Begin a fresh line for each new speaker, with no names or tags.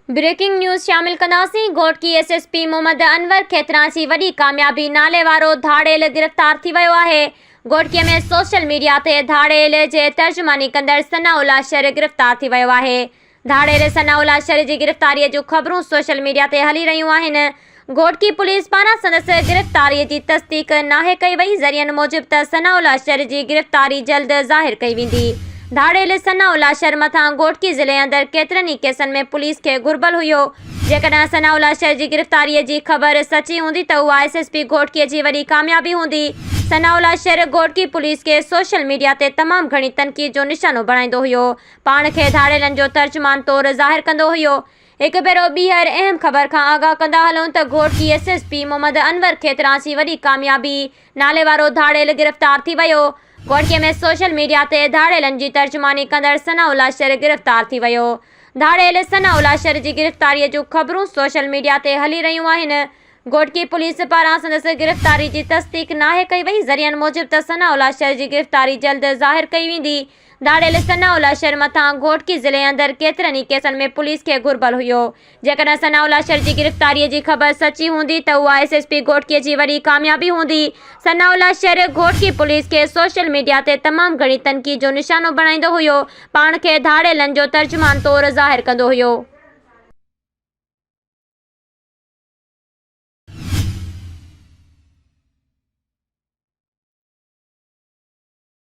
Breaking news शामिल कंदासीं। Ghotki SSP Mohammad Anwar खेतरां जी वॾी कामयाबी, नाले वारो धाड़ेल गिरफ़्तार थी वियो आहे। घोटकीअ में सोशल मीडिया ते धाड़ेल जे तर्जुमानी कंदड़ सनाउल आशर गिरफ़्तार थी वियो आहे। धाड़ेल सनाउल आशर जी गिरफ़्तारीअ जूं ख़बरूं सोशल मीडिया ते हली रहियूं आहिनि। घोटकी पुलिस पारां संदसि गिरफ़्तारीअ जी तस्दीक नाहे कई वई। ज़रियनि मूजिबि त सनाउल आशर जी गिरफ़्तारी जल्द ज़ाहिर कई वेंदी। धाड़ेल सनाउल आशर मथां घोटकी ज़िले अंदरि केतिरनि ई केसनि में पुलिस खे घुर्बल हुयो। जेकॾहिं सनाउल आशर जी गिरफ़्तारीअ जी ख़बर सची हूंदी त उहा एसएसपी घोटकीअ जी वॾी कामयाबी हूंदी। सनाउल आशर घोटकी पुलिस खे सोशल मीडिया ते तमामु घणी तनक़ीद जो निशानो बणाईंदो हुयो। पाण खे धाड़ेलनि जो तर्जुमान तौरु ज़ाहिर कंदो हुयो। हिकु भेरो ॿीहर अहम ख़बर खां आगाह कंदा हलूं त घोटकी एसएसपी मोहम्मद अनवर खेतरां जी वॾी कामयाबी, नाले वारो धाड़ेल गिरफ़्तार थी वियो। घोटकीअ में सोशल मीडिया ते धाड़ेलनि जी तर्जुमानी कंदड़ सनाउल आशर गिरफ़्तार थी वियो। धाड़ेल सनाउल आशर जी गिरफ़्तारीअ जूं ख़बरूं सोशल मीडिया ते हली रहियूं आहिनि। घोटकी पुलिस पारां संदसि गिरफ़्तारी जी तस्दीक नाहे कई वई। ज़रियनि मूजिबि त सनाउल आशर जी गिरफ़्तारी जल्द ज़ाहिर कई वेंदी। धाड़ेल सनाउल आशर मथां घोटकी ज़िले अंदरि केतिरनि ई केसनि में पुलिस खे घुर्बल हुयो। जेकॾहिं सनाउल आशर जी गिरफ़्तारीअ जी ख़बर सची हूंदी त उहा एसएसपी घोटकीअ जी वॾी कामयाबी हूंदी। सनाउल आशर घोटकी पुलिस खे सोशल मीडिया ते तमामु घणी तनक़ीद जो निशानो बणाईंदो हुयो। पाण खे धाड़ेलनि जो तर्जुमान तौरु ज़ाहिर कंदो हुयो।